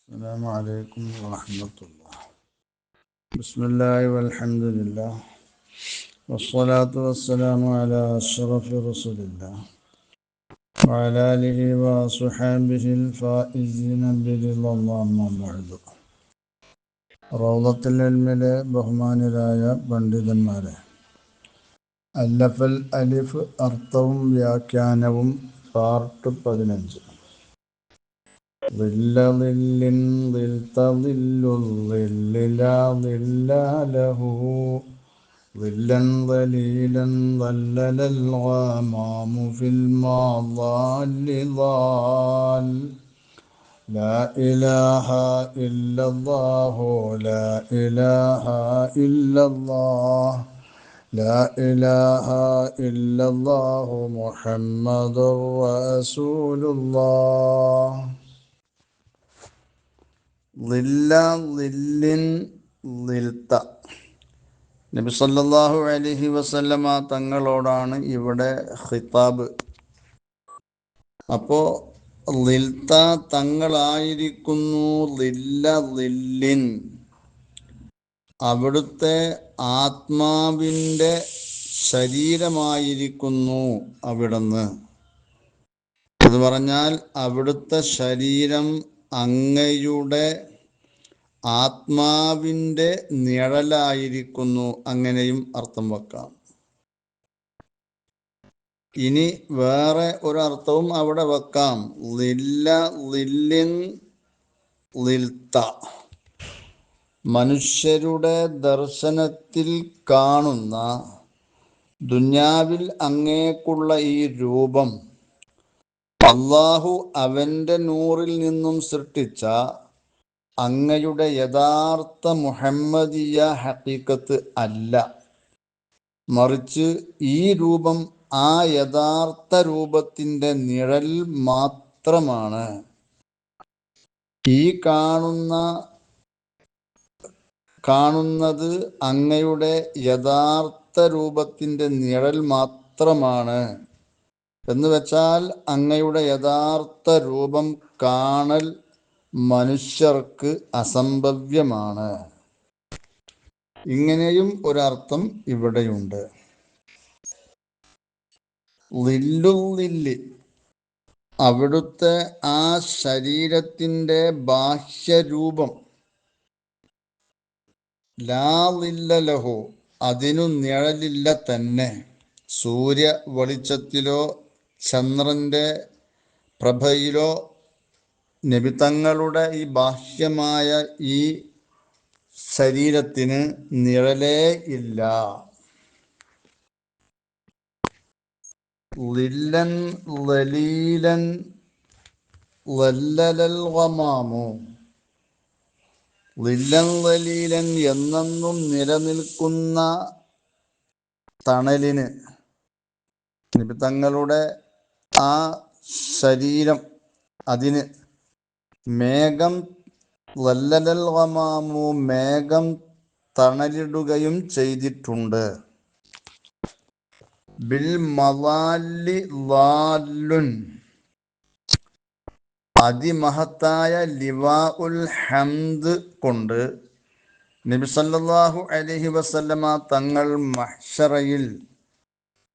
السلام عليكم ورحمة الله. بسم الله والحمد لله والصلاة والسلام على أشرف رسول الله وعلى آله وصحبه الفائزين برضا الله أما بعد. റൗളത്തുൽ ഇൽമിലെ ബഹുമാനരായ പണ്ഡിതന്മാരെ, അല്ലഫൽ അലിഫ് അർത്ഥവും വ്യാഖ്യാനവും പാർട്ട് 15. ظل ظل ظلت ظل الظل لا ظل له ظلا ظليلا ظلل الغمام في المظال ظال لا إله إلا الله لا إله إلا الله لا إله إلا الله محمد رسول الله. നബി സല്ലല്ലാഹു അലൈഹി വസല്ലമ തങ്ങളോടാണ് ഇവിടെ ഖിതാബ്. അപ്പോ ലിൽത്ത തങ്ങളായിരിക്കുന്നു, ലില്ല ലില്ലിൻ അവിടുത്തെ ആത്മാവിൻ്റെ ശരീരമായിരിക്കുന്നു അവിടുന്ന്. എന്ന് പറഞ്ഞാൽ അവിടുത്തെ ശരീരം അങ്ങയുടെ ആത്മാവിൻ്റെ നിഴലായിരിക്കുന്നു, അങ്ങനെയും അർത്ഥം വെക്കാം. ഇനി വേറെ ഒരർത്ഥവും അവിടെ വെക്കാം. ലില്ല ലില്ലിൻ ലിൽത്ത, മനുഷ്യരുടെ ദർശനത്തിൽ കാണുന്ന ദുന്യാവിൽ അങ്ങേക്കുള്ള ഈ രൂപം അല്ലാഹു അവൻ്റെ നൂറിൽ നിന്നും സൃഷ്ടിച്ച അങ്ങയുടെ യഥാർത്ഥ മുഹമ്മദിയ ഹഖീഖത്ത് അല്ല, മറിച്ച് ഈ രൂപം ആ യഥാർത്ഥ രൂപത്തിൻ്റെ നിഴൽ മാത്രമാണ്. ഈ കാണുന്നത് അങ്ങയുടെ യഥാർത്ഥ രൂപത്തിൻ്റെ നിഴൽ മാത്രമാണ്. എന്ന് വെച്ചാൽ അങ്ങയുടെ യഥാർത്ഥ രൂപം കാണൽ മനുഷ്യർക്ക് അസംഭവ്യമാണ്. ഇങ്ങനെയും ഒരർത്ഥം ഇവിടെയുണ്ട്. ലില്ലുല്ലില്ലി, അവിടുത്തെ ആ ശരീരത്തിൻ്റെ ബാഹ്യരൂപം. ലാ ലില്ല ലഹു, അതിനു നിഴലില്ല തന്നെ. സൂര്യ വെളിച്ചത്തിലോ ചന്ദ്രൻ്റെ പ്രഭയിലോ നബിതങ്ങളുടെ ഈ ബാഹ്യമായ ഈ ശരീരത്തിന് നിഴലേ ഇല്ല. ലില്ലൻ ലലീലൻ ലല്ലലൽ ഗമാമു, ലില്ലൻ ലലീലൻ എന്നെന്നും നിലനിൽക്കുന്ന തണലിന്, നബിതങ്ങളുടെ ആ ശരീരം അതിന് മേഘം, ലല്ലലൽ ഗമാമു, മേഘം തണലിടുകയും ചെയ്തിട്ടുണ്ട്. ബിൽ മദാല്ലി ളാല്ലുൻ, അതിമഹത്തായ ലിവാഉൽ ഹംദ് കൊണ്ട് നബി സല്ലല്ലാഹു അലൈഹി വസല്ലമ തങ്ങൾ മഹ്ശറയിൽ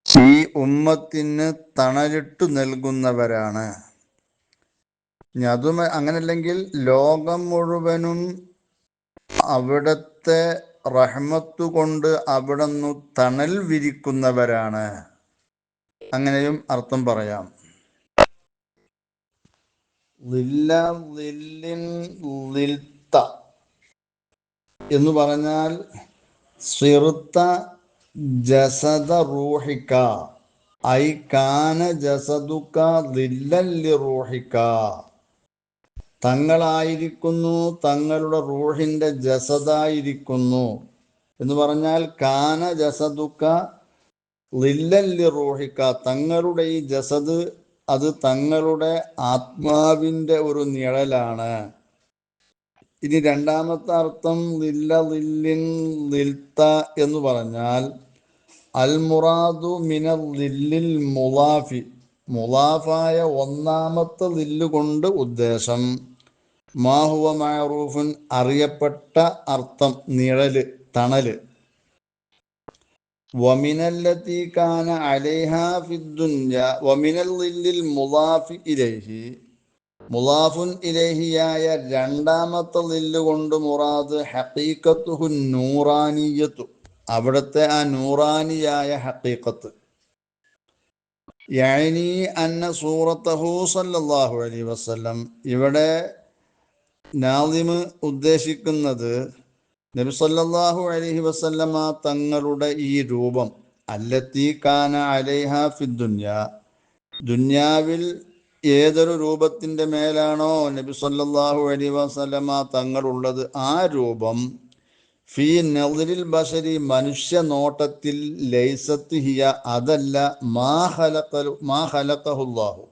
ഈ ഉമ്മത്തിന് തണലിട്ടു നൽകുന്നവരാണ്. അതും അങ്ങനല്ലെങ്കിൽ ലോകം മുഴുവനും അവിടുത്തെ റഹ്മത്ത് കൊണ്ട് അവിടുന്ന് തണൽ വിരിക്കുന്നവരാണ്. അങ്ങനെയും അർത്ഥം പറയാം. ലില്ല ലില്ലിൻ ലിൽത്ത എന്ന് പറഞ്ഞാൽ സിറുത്ത ജസദ റൂഹിക ഐ കാന ജസദുക ലില്ലൻ ലിറൂഹിക, തങ്ങളായിരിക്കുന്നു തങ്ങളുടെ റൂഹിൻ്റെ ജസദായിരിക്കുന്നു എന്ന് പറഞ്ഞാൽ കാന ജസദുക ലില്ലൻ ലിറൂഹിക, തങ്ങളുടെ ഈ ജസദ് അത് തങ്ങളുടെ ആത്മാവിൻ്റെ ഒരു നിഴലാണ്. ഇനി രണ്ടാമത്തെ അർത്ഥം ലില്ല ലില്ലിൻ ലിൽത്ത എന്ന് പറഞ്ഞാൽ അൽ മുറാദു മിനൽ ലില്ലിൽ മുളാഫി, മുളാഫായ ഒന്നാമത്തെ ലില്ല് കൊണ്ട് ഉദ്ദേശം മാഹുവ മഅറൂഫുൻ അറിയപ്പെട്ട അർത്ഥം നിഴല് തണല്. വമിനല്ലതി കാന അലൈഹാ ഫിദ്ദുനിയ വമിനൽ ളില്ലിൽ മുളാഫി ഇലൈഹി മുളാഫുൻ ഇലൈഹിയായ രണ്ടാമത്തെ ളില്ല് കൊണ്ട് മുറാദ് ഹഖീഖത്തുഹു നൂറാനിയത്തു അവിടുത്തെ ആ നൂറാനിയായ ഹഖീഖത്ത്. യഅനി അന്ന സൂറത്തഹു സല്ലല്ലാഹു അലൈഹി വസല്ലം ഇവിടെ നാദിമ് ഉദ്ദേശിക്കുന്നത് നബി സല്ലല്ലാഹു അലൈഹി വസല്ലമ തങ്ങളുടെ ഈ രൂപം അല്ലത്തി കാന അലൈഹ ഫിദ്ദുനിയ ദുന്യാവിൽ ഏതൊരു രൂപത്തിൻ്റെ മേലാണോ നബി സല്ലല്ലാഹു അലൈഹി വസല്ലമ തങ്ങളുള്ളത് ആ രൂപം ഫീ നളിരിൽ ബശരി മനുഷ്യ നോട്ടത്തിൽ ലൈസത്ത് ഹിയ അതല്ല മാ ഖലഖഹുല്ലാഹു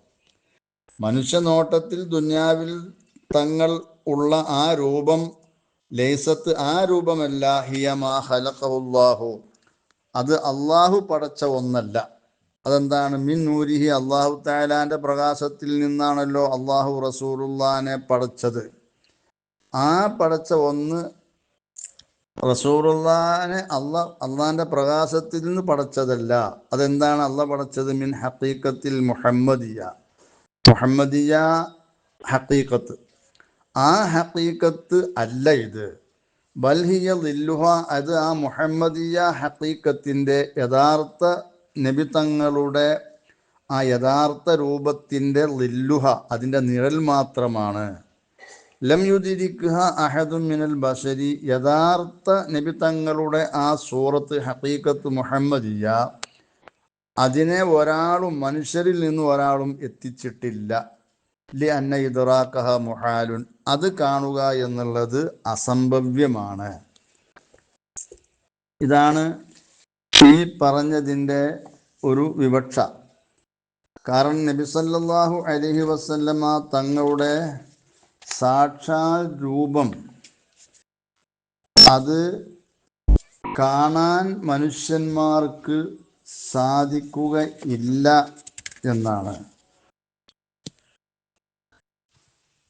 മനുഷ്യ നോട്ടത്തിൽ ദുന്യാവിൽ തങ്ങൾ ഉള്ള ആ രൂപം ലൈസത്ത് ആ രൂപമല്ല ഹിയ മാ ഖലഖഹുല്ലാഹു അത് അള്ളാഹു പടച്ച ഒന്നല്ല. അതെന്താണ്? മിൻ നൂരിഹി അള്ളാഹു തആലാന്റെ പ്രകാശത്തിൽ നിന്നാണല്ലോ അള്ളാഹു റസൂലുള്ളാനെ പടച്ചത്. ആ പടച്ച ഒന്ന് റസൂലുള്ളാനെ അള്ളാന്റെ പ്രകാശത്തിൽ നിന്ന് പടച്ചതല്ല. അതെന്താണ് അള്ളാഹ് പടച്ചത്? മിൻ ഹഖീഖത്തിൽ മുഹമ്മദിയ ഹഖീഖത്ത്. ആ ഹഖീഖത്ത് അല്ല ഇത്. ബൽഹിയ ളില്ലുഹ അത് ആ മുഹമ്മദിയ ഹഖീഖത്തിൻ്റെ യഥാർത്ഥ നബി തങ്ങളുടെ ആ യഥാർത്ഥ രൂപത്തിൻ്റെ ളില്ലുഹ അതിൻ്റെ നിഴൽ മാത്രമാണ്. ലം യുദിരിക്ഹ അഹദും മിനൽ ബശരി യഥാർത്ഥ നബി തങ്ങളുടെ ആ സൂറത്ത് ഹഖീഖത്ത് മുഹമ്മദിയ അതിനെ ഒരാളും മനുഷ്യരിൽ നിന്ന് ഒരാളും എത്തിച്ചിട്ടില്ല. ലി അന്ന ഇദ്റാഖഹ മുഹാലുൻ അത് കാണുക എന്നുള്ളത് അസംഭവ്യമാണ്. ഇതാണ് ഈ പറഞ്ഞതിൻ്റെ ഒരു വിവക്ഷ. കാരണം നബി സല്ലല്ലാഹു അലൈഹി വസല്ലമ തങ്ങളുടെ സാക്ഷാൽ രൂപം അത് കാണാൻ മനുഷ്യന്മാർക്ക് സാധിക്കുകയില്ല എന്നാണ്.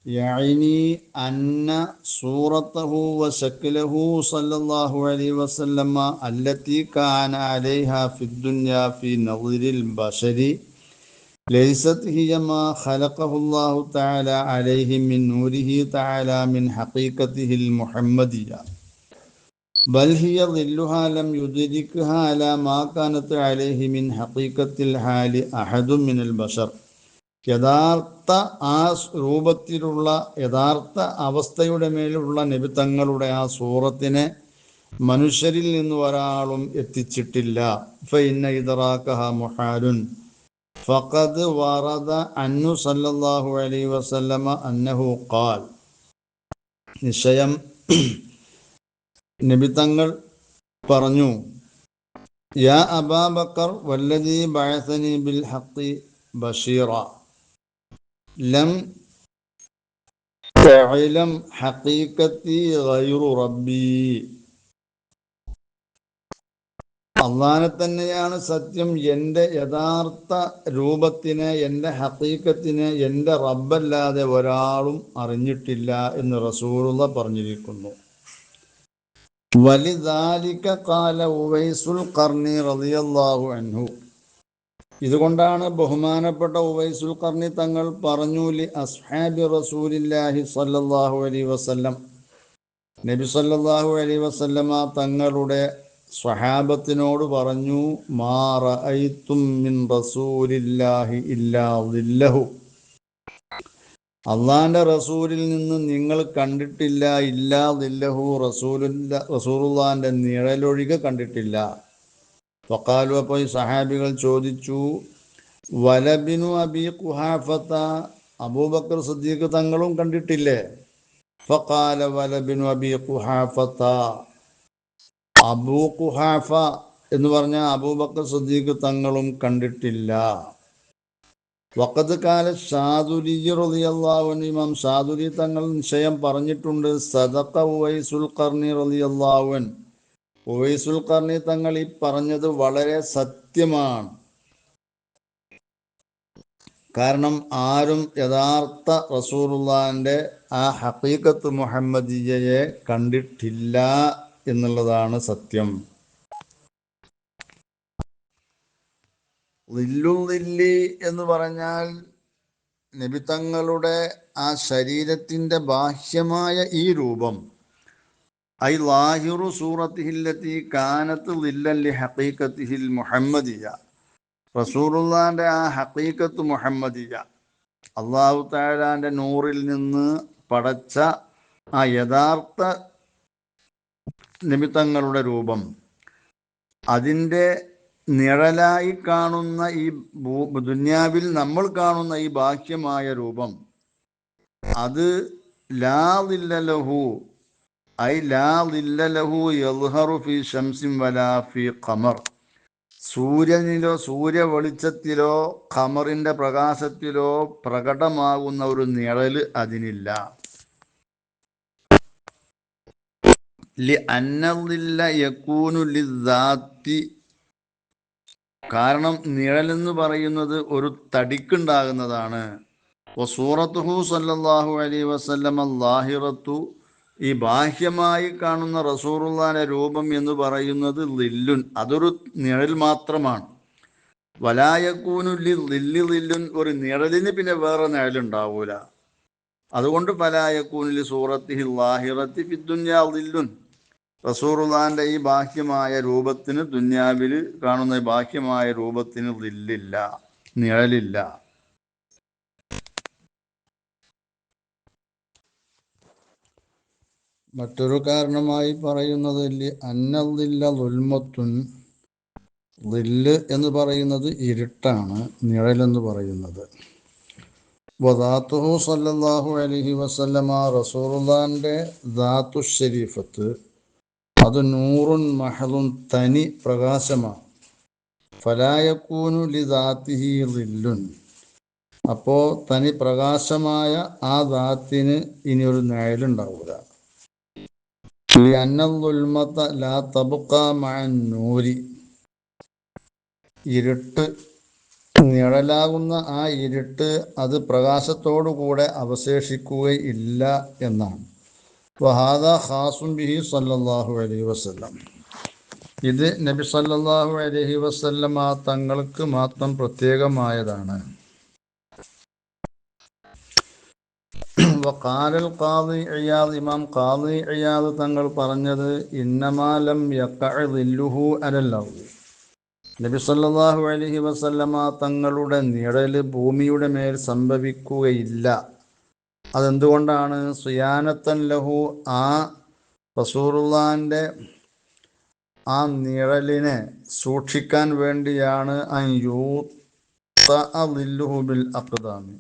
യഅനി അന്ന സൂറത്തഹു വശക്ലഹു സല്ലല്ലാഹു അലൈഹി വസല്ലമ അല്ലത്തി കാന അലൈഹാ ഫിദ്ദുനിയ ഫി നളിരിൽ ബശരി ലൈസത് ഹിയ മാ ഖലഖഹുല്ലാഹു തആല അലൈഹി മിൻ നൂരിഹി തആല മിൻ ഹഖീഖത്തിഹിൽ മുഹമ്മദിയ ബൽ ഹിയ ളില്ലുഹാ ലം യുദ്രിക്ഹാ അലാ മാ കാനത് അലൈഹി മിൻ ഹഖീഖത്തിൽ ഹാലി അഹദും മിനൽ ബശർ യഥാർത്ഥ ആ രൂപത്തിലുള്ള യഥാർത്ഥ അവസ്ഥയുടെ മേലുള്ള നബി തങ്ങളുടെ ആ സൂറത്തിനെ മനുഷ്യരിൽ നിന്ന് ഒരാളും എത്തിച്ചിട്ടില്ല. ഫഇന്ന ഇദ്റാഖഹ മുഹാലുൻ ഫഖദ് വറദ അന്നു സല്ലല്ലാഹു അലൈഹി വസല്ലമ അന്നഹു ഖാൽ നിശ്ചയം നബി തങ്ങൾ പറഞ്ഞു യാ അബാബക്കർ വല്ലദീ ബഅസനി ബിൽ ഹഖി ബശീറ ലം തഅലം ഹഖീഖത്തി ഗൈറു റബ്ബി അള്ളാനെ തന്നെയാണ് സത്യം. എൻ്റെ യഥാർത്ഥ രൂപത്തിനെ എൻ്റെ ഹഖീഖത്തിനെ എൻ്റെ റബ്ബല്ലാതെ ഒരാളും അറിഞ്ഞിട്ടില്ല എന്ന് റസൂലുള്ള പറഞ്ഞിരിക്കുന്നു. വലിദാലിക ഖാല ഉവൈസുൽ ഖർനി റളിയല്ലാഹു അൻഹു ഇതുകൊണ്ടാണ് ബഹുമാനപ്പെട്ട ഉവൈസുൽ ഖർനി തങ്ങൾ പറഞ്ഞു ലി അസ്ഹാബി റസൂലില്ലാഹി സ്വല്ലല്ലാഹു അലൈഹി വസല്ലം നബി സല്ലല്ലാഹു അലൈഹി വസല്ലമ തങ്ങളുടെ സ്വഹാബത്തിനോട് പറഞ്ഞു മാ റഅയ്തും മിൻ റസൂലില്ലാഹി ഇല്ലാ ളില്ലഹു അള്ളാന്റെ റസൂലിൽ നിന്ന് നിങ്ങൾ കണ്ടിട്ടില്ല ഇല്ലാ ളില്ലഹു റസൂലുള്ളാന്റെ നിഴലൊഴികെ കണ്ടിട്ടില്ല. വഖാലു അപ്പോൾ ഈ സഹാബികൾ ചോദിച്ചു വലബിനു അബി ഖുഹാഫത അബൂബക്കർ സിദ്ദീഖ് തങ്ങളും കണ്ടിട്ടില്ലേ? ഫഖാല വലബിനു അബി ഖുഹാഫത അബൂ ഖുഹാഫ എന്ന് പറഞ്ഞ അബൂബക്കർ സിദ്ദീഖ് തങ്ങളും കണ്ടിട്ടില്ല. വഖദ് കാല ഷാദുലി റളിയല്ലാഹു അൻഹു ഇമാം ഷാദുലി തങ്ങൾ നിശ്ചയം പറഞ്ഞിട്ടുണ്ട് സദഖ ഉവൈസുൽ ഖർനി റളിയല്ലാഹു അൻഹു ഉവൈസുൽ ഖർനി തങ്ങൾ ഈ പറഞ്ഞത് വളരെ സത്യമാണ്. കാരണം ആരും യഥാർത്ഥ റസൂലുള്ളാഹിൻ്റെ ആ ഹഖീഖത്ത് മുഹമ്മദിയയെ കണ്ടിട്ടില്ല എന്നുള്ളതാണ് സത്യം. ളില്ലി എന്ന് പറഞ്ഞാൽ നബി തങ്ങളുടെ ആ ശരീരത്തിൻ്റെ ബാഹ്യമായ ഈ രൂപം, ഐ ലാഹിറു സൂറത്തിഹില്ലത്തി കാനത്ത് ളില്ലല്ലി ഹഖീഖത്തിഹിൽ മുഹമ്മദിയ, റസൂലുള്ളാഹിൻ്റെ ആ ഹഖീഖത്ത് മുഹമ്മദിയ, അള്ളാഹു തആലാന്റെ നൂറിൽ നിന്ന് പടച്ച ആ യഥാർത്ഥ നബി തങ്ങളുടെ രൂപം, അതിൻ്റെ നിഴലായി കാണുന്ന ഈ ദുന്യാവിൽ നമ്മൾ കാണുന്ന ഈ ബാഹ്യമായ രൂപം, അത് ലാ ളില്ലലഹു, ഐ ലാ ളില്ലലഹു യദ്ഹറു ഫി ശംസിൻ വലാ ഫി ഖമർ, സൂര്യനിലോ സൂര്യ വെളിച്ചത്തിലോ ഖമറിൻ്റെ പ്രകാശത്തിലോ പ്രകടമാകുന്ന ഒരു നിഴല് അതിനില്ല. ലി അന്നളില്ല യകൂനു ലിദാത്തി, കാരണം നിഴലെന്ന് പറയുന്നത് ഒരു തടിക്കുണ്ടാകുന്നതാണ്. വസൂറത്തുഹു സല്ലല്ലാഹു അലൈഹി വസല്ലം ലാഹിറത്തു, ഈ ബാഹ്യമായി കാണുന്ന റസൂലുള്ളാഹിന്റെ രൂപം എന്ന് പറയുന്നത് ളില്ലുൻ, അതൊരു നിഴൽ മാത്രമാണ്. വലായക്കൂനു ലില്ലി ളില്ലുൻ, ഒരു നിഴലിന് പിന്നെ വേറെ നിഴലുണ്ടാവൂല. അതുകൊണ്ട് ഫലായക്കൂനു സൂറത്തിഹി ലാഹിറത്തി ഫിദ്ദുന്യാ ളില്ലുൻ, റസൂലുള്ളാഹിന്റെ ഈ ബാഹ്യമായ രൂപത്തിന്, ദുന്യാവിൽ കാണുന്ന ബാഹ്യമായ രൂപത്തിന് ളില്ലില്ല, നിഴലില്ല. മറ്റൊരു കാരണമായി പറയുന്നത് അന്നളില്ല ളുൽമത്തുൻ, ളില്ല് എന്ന് പറയുന്നത് ഇരുട്ടാണ്, നിഴലെന്ന് പറയുന്നത്. വദാത്തുഹു സല്ലല്ലാഹു അലൈഹി വസല്ലമ, റസൂലുള്ളാഹിന്റെ ദാത്തു ശരീഫത്ത്, അത് നൂറുൻ മഹളുൻ, തനി പ്രകാശമാണ്. ഫലായക്കൂനു ലിദാത്തിഹി ളില്ലുൻ, അപ്പോൾ തനി പ്രകാശമായ ആ ദാത്തിന് ഇനി ഒരു നിഴലുണ്ടാവില്ല. ലിഅന്നൽ-ളുൽമത ലാ തബ്ഖാ മഅൻ-നൂരി, ഇരുട്ട്, നിഴലാകുന്ന ആ ഇരുട്ട് അത് പ്രകാശത്തോടുകൂടെ അവശേഷിക്കുകയില്ല എന്നാണ്. വഹാദാ ഖാസുൻ ബിഹി സല്ലല്ലാഹു അലൈഹി വസല്ലം, ഇത് നബി സല്ലല്ലാഹു അലൈഹി വസല്ലമ തങ്ങൾക്ക് മാത്രം പ്രത്യേകമായതാണ്. വഖാലൽ ഖാദി ഇയാദ്, ഇമാം ഖാദി ഇയാദ് തങ്ങൾ പറഞ്ഞത്, ഇന്നമാ ലം യഖഅ ളില്ലുഹു അലൽ അർദ്, നബി സല്ലല്ലാഹു അലൈഹി വസല്ലമ തങ്ങളുടെ നിഴല് ഭൂമിയുടെ മേൽ സംഭവിക്കുകയില്ല. അതെന്തുകൊണ്ടാണ്? സിയാനത്തൻ ലഹു, ആ റസൂലുള്ളാഹിന്റെ ആ നിഴലിനെ സൂക്ഷിക്കാൻ വേണ്ടിയാണ്. അൻ യൂതഅ ളില്ലുഹു ബിൽ അഖ്ദാമി,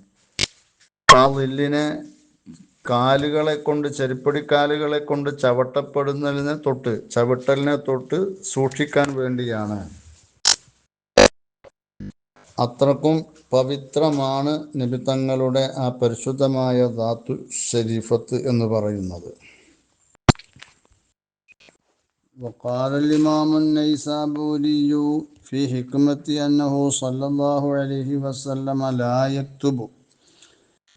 ആ ളില്ലിനെ കാലുകളെ കൊണ്ട്, ചെരുപ്പടിക്കാലുകളെ കൊണ്ട് ചവിട്ടലിനെ തൊട്ട് സൂക്ഷിക്കാൻ വേണ്ടിയാണ്. അത്രക്കും പവിത്രമാണ് നബി തങ്ങളുടെ ആ പരിശുദ്ധമായ ദാത്തു ശരീഫത്ത് എന്ന് പറയുന്നത്. വഖാലൽ ഇമാമുൻ നൈസാബൂരിയു ഫി ഹിക്മത്തി അന്നഹു സല്ലല്ലാഹു അലൈഹി വസല്ലമ ലാ യക്തുബു,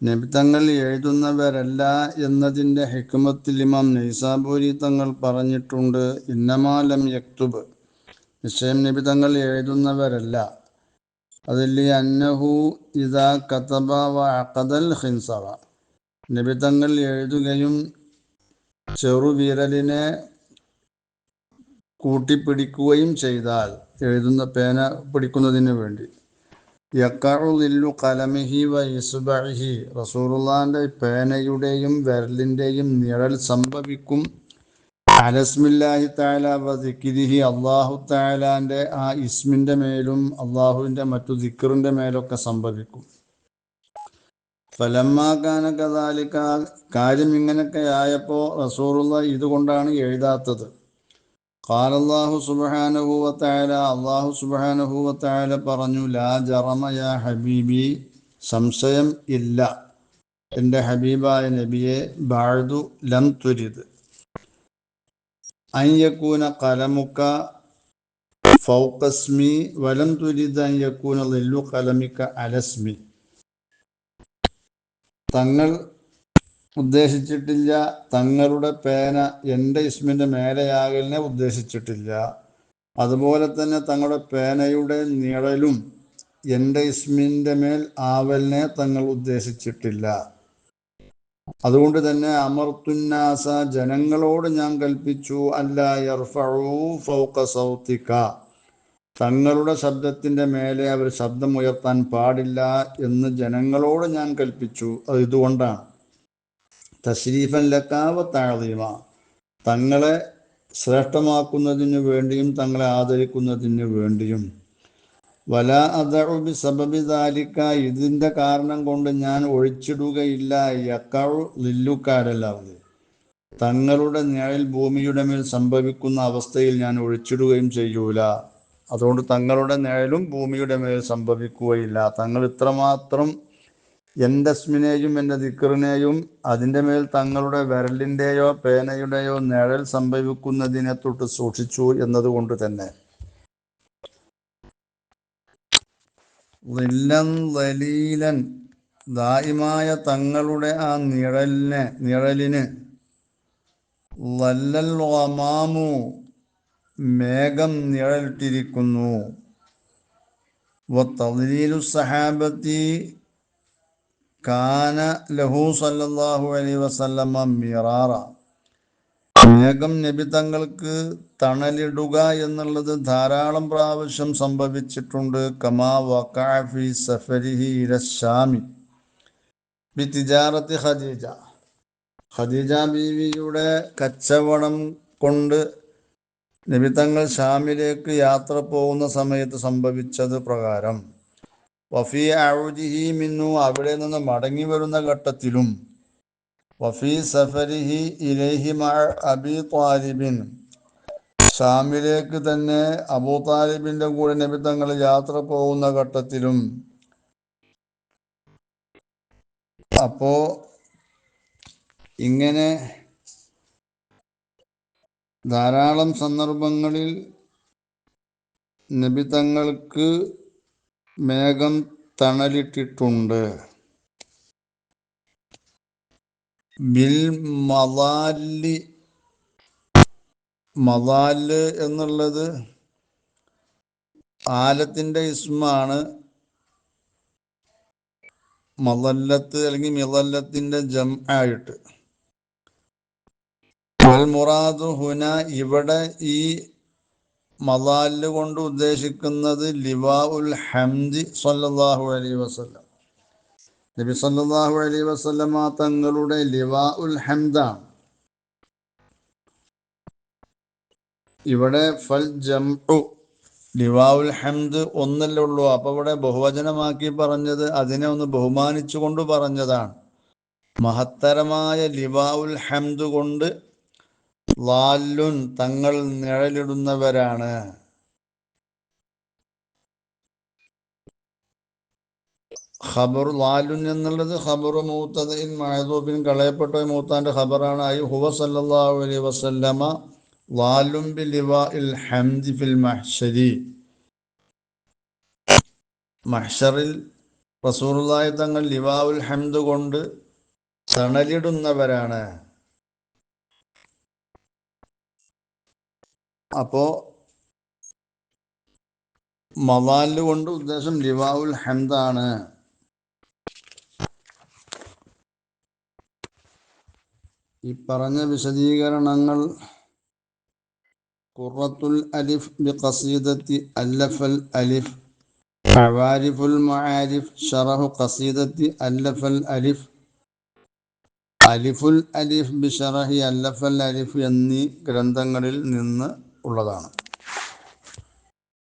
നബി തങ്ങൾ എഴുതുന്നവരല്ല എന്നതിൻ്റെ ഹിക്മത്തിൽ ഇമാം നൈസാബൂരി തങ്ങൾ പറഞ്ഞിട്ടുണ്ട്, ഇന്നമാ ലം യക്തുബ്, നിശ്ചയം നബി തങ്ങൾ എഴുതുന്നവരല്ല. അതിൽ അന്നഹു ഇദാ കതബ വഅഖദൽ ഖിൻസറ, നബി തങ്ങൾ എഴുതുകയും ചെറുവിരലിനെ കൂട്ടിപ്പിടിക്കുകയും ചെയ്താൽ, എഴുതുന്ന പേന പിടിക്കുന്നതിന് വേണ്ടി, യഖഉ ളില്ലു ഖലമിഹി വ ഇസ്ബഇഹി, റസൂലുള്ളാഹിന്റെ പേനയുടെയും വിരലിൻ്റെയും നിഴൽ സംഭവിക്കും. അലസ്മില്ലാഹി തആല വ ദിക്രിഹി, അല്ലാഹു തആലാന്റെ ആ ഇസ്മിൻ്റെ മേലും അള്ളാഹുവിൻ്റെ മറ്റു ദിക്റിൻ്റെ മേലൊക്കെ സംഭവിക്കും. ഫലമ്മാ കാന കദാലിക, കാര്യം ഇങ്ങനെയൊക്കെ ആയപ്പോൾ റസൂലുള്ളാഹി ഇതുകൊണ്ടാണ് എഴുതാത്തത്. ഖാലല്ലാഹു സുബ്ഹാനഹു വ തആല, അല്ലാഹു സുബ്ഹാനഹു വ തആല പറഞ്ഞു, ലാ ജറമ യാ ഹബീബി, സംശയം ഇല്ല എൻ്റെ ഹബീബായ നബിയെ, ബഅദു ലം തുരിദ് അൻ യകൂന ഖലമുക ഫൗഖസ്മി വലം തുരിദ് അൻ യകൂന ളില്ലു ഖലമിക അലസ്മി, തങ്ങൾ ഉദ്ദേശിച്ചിട്ടില്ല. തങ്ങളുടെ പേന എൻ്റെ ഇസ്മിൻ്റെ മേലെയാകലിനെ ഉദ്ദേശിച്ചിട്ടില്ല. അതുപോലെ തന്നെ തങ്ങളുടെ പേനയുടെ നിഴലും എൻ്റെ ഇസ്മിൻ്റെ മേൽ ആവലിനെ തങ്ങൾ ഉദ്ദേശിച്ചിട്ടില്ല. അതുകൊണ്ട് തന്നെ അമർത്തുന്നാസ, ജനങ്ങളോട് ഞാൻ കൽപ്പിച്ചു, അല്ലാ യർഫഉ ഫൗക സൗതിക, തങ്ങളുടെ ശബ്ദത്തിൻ്റെ മേലെ അവർ ശബ്ദം ഉയർത്താൻ പാടില്ല എന്ന് ജനങ്ങളോട് ഞാൻ കൽപ്പിച്ചു. അത് ഇതുകൊണ്ടാണ്, തശ്രീഫൻ ലക്കാവ തഅദീമ, തങ്ങളെ ശ്രേഷ്ഠമാക്കുന്നതിന് വേണ്ടിയും തങ്ങളെ ആദരിക്കുന്നതിന് വേണ്ടിയും. വല അദഉ ബിസബബി ദാലിക, ഇതിൻ്റെ കാരണം കൊണ്ട് ഞാൻ ഒഴിച്ചിടുകയില്ല. യഖഉ ലില്ലുക്കാരല്ലാതെ, തങ്ങളുടെ നിഴൽ ഭൂമിയുടെ മേൽ സംഭവിക്കുന്ന അവസ്ഥയിൽ ഞാൻ ഒഴിച്ചിടുകയും ചെയ്യൂല. അതുകൊണ്ട് തങ്ങളുടെ നിഴലും ഭൂമിയുടെ മേൽ സംഭവിക്കുകയില്ല. തങ്ങൾ ഇത്രമാത്രം എൻ്റെ ഇസ്മിനെയും എൻ്റെ ദിക്റിനെയും അതിൻ്റെ മേൽ തങ്ങളുടെ വിരലിൻ്റെയോ പേനയുടെയോ നിഴൽ സംഭവിക്കുന്നതിനെ തൊട്ട് സൂക്ഷിച്ചു എന്നതുകൊണ്ട് തന്നെ. ളില്ലൻ ദലീലൻ, ദായിമായ തങ്ങളുടെ ആ നിഴലിന് ലല്ലൽ ഗമാമു, മേഘം നിഴലിട്ടിരിക്കുന്നു. വതദ്ലീലു സഹാബത്തി കാന ലഹു സല്ലല്ലാഹു അലൈഹി വസല്ലമ മിറാറ, മേഘം നബി തങ്ങൾക്ക് തണലിടുക എന്നുള്ളത് ധാരാളം പ്രാവശ്യം സംഭവിച്ചിട്ടുണ്ട്. കമാ വഖഅ ഫി സഫരിഹി ഇല ശാമി ബിതിജാറത്തി ഖദീജ, ഖദീജ ബീവിയുടെ കച്ചവടം കൊണ്ട് നബി തങ്ങൾ ഷാമിലേക്ക് യാത്ര പോകുന്ന സമയത്ത് സംഭവിച്ചത് പ്രകാരം. വഫി അഊദിഹി മിന്നു, അവിടെ നിന്ന് മടങ്ങി വരുന്ന ഘട്ടത്തിലും. വഫി സഫരിഹി ഇലൈഹി മഅ അബി ത്വാലിബിൻ, ഷാമിലേക്ക് തന്നെ അബൂ താലിബിൻ്റെ കൂടെ നബി തങ്ങൾ യാത്ര പോകുന്ന ഘട്ടത്തിലും. അപ്പോ ഇങ്ങനെ ധാരാളം സന്ദർഭങ്ങളിൽ നബി തങ്ങൾക്ക് മേഘം തണലിട്ടിട്ടുണ്ട്. ബിൽ മദാലി, മദാല് എന്നുള്ളത് ആലത്തിൻ്റെ ഇസ്മാണ്. മദല്ലത്ത് അല്ലെങ്കിൽ മിദല്ലത്തിൻ്റെ ജംആയിട്ട്. വൽ മുറാദു ഹുന, ഇവിടെ ഈ മദാല് കൊണ്ട് ഉദ്ദേശിക്കുന്നത് ലിവാഉൽ ഹംദി സല്ലല്ലാഹു അലൈഹി വസല്ലം, നബി സല്ലല്ലാഹു അലൈഹി വസല്ലമ തങ്ങളുടെ ലിവാഉൽ ഹംദാണ്. ഇവിടെ ഫൽ ജംഉ, ലിവാഉൽ ഹംദ് ഒന്നല്ലേ ഉള്ളൂ. അപ്പോൾ ഇവിടെ ബഹുവചനമാക്കി പറഞ്ഞത് അതിനെ ഒന്ന് ബഹുമാനിച്ചു കൊണ്ട് പറഞ്ഞതാണ്. മഹത്തരമായ ലിവാഉൽ ഹംദ് കൊണ്ട് ലാലുൻ, തങ്ങൾ നിഴലിടുന്നവരാണ്. ഖബർ ലാലുൻ എന്നുള്ളത് ഖബറു മൂത്തദഇൻ മഅദൂബിൻ, കളയപ്പെട്ട മൂത്താൻ്റെ ഖബറാണ്. ഐ ഹുവ സല്ലല്ലാഹു അലൈഹി വസല്ലമ ലാലും ബിലിവാഇൽ ഹംദി ഫിൽ മഹ്ശരി, മഹ്ശറിൽ റസൂലുള്ളാഹി തങ്ങൾ ലിവാഉൽ ഹംദ് കൊണ്ട് തണലിടുന്നവരാണ്. അപ്പോ മദാല് കൊണ്ട് ഉദ്ദേശം ലിവാഉൽ ഹംദാണ്. ഈ പറഞ്ഞ വിശദീകരണങ്ങൾ ഖുറത്തുൽ അലിഫ് ബി ഖസീദത്തി അല്ലഫൽ അലിഫ്, അവാരിഫുൽ മആരിഫ് ശറഹു ഖസീദത്തി അല്ലഫൽ അലിഫ്, അലിഫുൽ അലിഫ് ബി ശറഹി അല്ലഫൽ അലിഫ് എന്നീ ഗ്രന്ഥങ്ങളിൽ നിന്ന് ഉള്ളതാണ്.